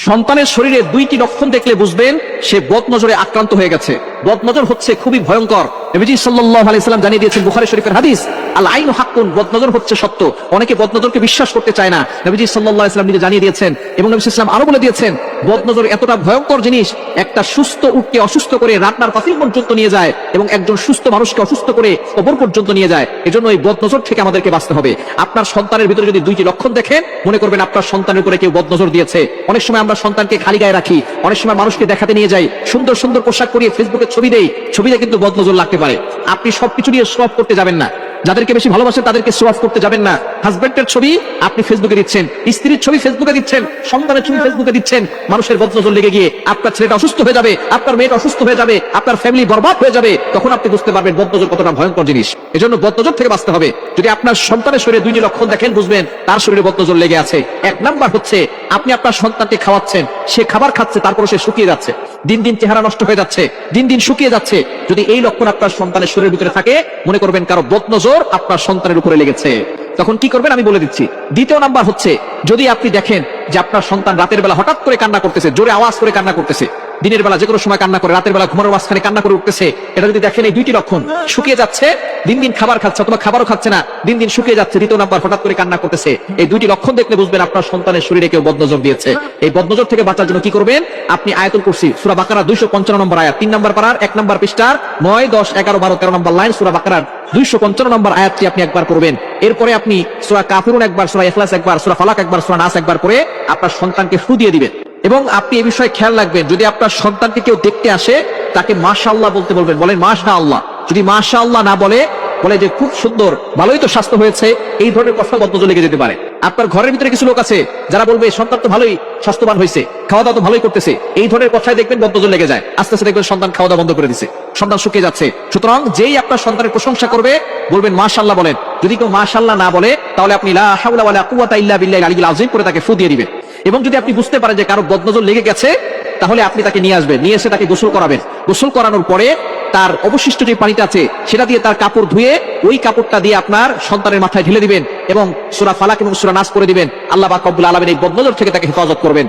সন্তানের শরীরে দুইটি লক্ষণ দেখলে বুঝবেন সে বদনজরে আক্রান্ত হয়ে গেছে। বদনজর হচ্ছে খুবই ভয়ঙ্কর। নবীজি সাল্লাল্লাহু আলাইহি সাল্লাম জানিয়ে দিয়েছেন বুখারী শরীফের হাদিস, আল আইনু হাক্কুন, বদনজর হচ্ছে সত্য। অনেকে বদনজরকে বিশ্বাস করতে চায় না। নবীজি সাল্লাল্লাহু আলাইহি সাল্লাম নিজে জানিয়ে দিয়েছেন এবং নবী সাল্লাল্লাহু আলাইহি সাল্লাম আরো বলে দিয়েছেন, বদনজর এতটা ভয়ঙ্কর জিনিস, একটা সুস্থ উটকে অসুস্থ করে রান্নার পাতিল পর্যন্ত নিয়ে যায় এবং একজন সুস্থ মানুষকে অসুস্থ করে কবর পর্যন্ত নিয়ে যায়। এজন্য এই বদনজর থেকে আমাদেরকে বাঁচতে হবে। আপনার সন্তানের ভিতরে যদি দুইটি লক্ষণ দেখেন, মনে করবেন আপনার সন্তানের উপরে কেউ বদনজর দিয়েছে। অনেক সময় আমরা সন্তানকে খালি গায়ে রাখি, অনেক সময় মানুষকে দেখাতে নিয়ে যাই, সুন্দর সুন্দর পোশাক পরিয়ে ফেসবুকে ছবি দেই, ছবিতে কিন্তু বদনজর লাগতে পারে। আপনি সবকিছু নিয়ে শো অফ করতে যাবেন না। যাদেরকে বেশি ভালোবাসেন তাদেরকে শো অফ করতে যাবেন না। হাজবেন্ডের ছবি আপনি ফেসবুকে দিচ্ছেন, স্ত্রীর ছবি ফেসবুকে দিচ্ছেন, সন্তানের ছবি ফেসবুকে দিচ্ছেন, মানুষের বদনজর লেগে গিয়ে আপনার ছেলেটা অসুস্থ হয়ে যাবে, আপনার মেয়েটা অসুস্থ হয়ে যাবে, আপনার ফ্যামিলি বরবাদ হয়ে যাবে। তখন আপনি বুঝতে পারবেন বদনজর কতটা ভয়ঙ্কর জিনিস। এজন্য বদনজর থেকে বাঁচতে হবে। যদি আপনার সন্তানের শরীরে দুইটি লক্ষণ দেখেন, বুঝবেন তার শরীরে বদনজর লেগে আছে। এক নাম্বার হচ্ছে, আপনি আপনার সন্তানকে খাওয়াচ্ছেন, সে খাবার খাচ্ছে, তারপরে সে শুকিয়ে যাচ্ছে, দিন দিন চেহারা নষ্ট হয়ে যাচ্ছে, দিন দিন শুকিয়ে যাচ্ছে। যদি এই লক্ষণ আপনার সন্তানের শরীরের ভিতরে থাকে, মনে করবেন কারো বদনজর আপনার সন্তানের উপরে লেগেছে। তখন কি করবেন আমি বলে দিচ্ছি। দ্বিতীয় নাম্বার হচ্ছে, যদি আপনি দেখেন যে আপনার সন্তান রাতের বেলা হঠাৎ করে কান্না করতেছে, জোরে আওয়াজ করে কান্না করতেছে, দিনের বেলা যে কোনো সময় কান্না করে, রাতের বেলা ঘুমানোর মাঝখানে কান্না করে উঠতেছে, এটা যদি দেখেন এই দুইটি লক্ষণ, শুকিয়ে যাচ্ছে, দিন দিন খাবার খাচ্ছে অথবা খাবারও খাচ্ছে না, দিন দিন শুকিয়ে যাচ্ছে, দ্বিতীয় নাম্বার হঠাৎ করে কান্না করতেছে, এই দুইটি লক্ষণ দেখলে বুঝবেন আপনার সন্তানের শরীরে কেউ বদনজর দিয়েছে। এই বদনজর থেকে বাঁচার জন্য কি করবেন, আপনি আয়াতুল কুরসি সূরা বাকারা 255 নম্বর আয়াত, 3 নম্বর পারার 1 নম্বর পৃষ্ঠার 9, 10, 11, 12, 13 নম্বর লাইন সূরা বাকারার 255 নম্বর আয়াতটি আপনি একবার করবেন। এরপরে আপনি সূরা কাফিরুন একবার, সূরা ইখলাস একবার, সূরা ফালাক একবার, সূরা নাস একবার করে আপনার সন্তানকে ফু দিয়ে দিবেন। এবং আপনি এই বিষয়ে খেয়াল রাখবেন, যদি আপনার সন্তানকে কেউ দেখতে আসে, তাকে মাশাআল্লাহ বলতে বলবেন। বলেন মাশাআল্লাহ। যদি মাশাআল্লাহ না বলে, বলে যে খুব সুন্দর, ভালোই তো স্বাস্থ্য হয়েছে, এই ধরনের কথা বদনজর লেগে যেতে পারে। আপনার ঘরের ভিতরে কিছু লোক আছে যারা বলবে সন্তান তো ভালোই স্বাস্থ্যবান হয়েছে, খাওয়া দাওয়া তো ভালোই করতেছে, এই ধরনের কথায় দেখবেন বদনজর লেগে যায়। আস্তে আস্তে দেখবেন সন্তান খাওয়া দাওয়া বন্ধ করে দিছে, সন্তান শুকিয়ে যাচ্ছে। সুতরাং যেই আপনার সন্তানের প্রশংসা করবে, বলবেন মাশাআল্লাহ বলেন। যদি কেউ মাশাআল্লাহ না বলে, তাহলে আপনি লা হাওলা ওয়ালা কুওয়াতা ইল্লা বিল্লাহিল আলিয়্যিল আযীম করে তাকে ফু দিয়ে দিবেন। এবং যদি আপনি বুঝতে পারেন যে কারো বদনজর লেগে গেছে, তাহলে আপনি তাকে নিয়ে আসবেন, নিয়ে এসে তাকে গোসল করাবেন। গোসল করানোর পরে তার অবশিষ্ট যে পানিটা আছে সেটা দিয়ে তার কাপড় ধুয়ে ওই কাপড়টা দিয়ে আপনার সন্তানের মাথায় ঢেলে দিবেন এবং সূরা ফালাক এবং সূরা নাস পড়ে দিবেন। আল্লাহ পাক রব্বুল আলামিন এই বদনজর থেকে তাকে হেফাজত করবেন।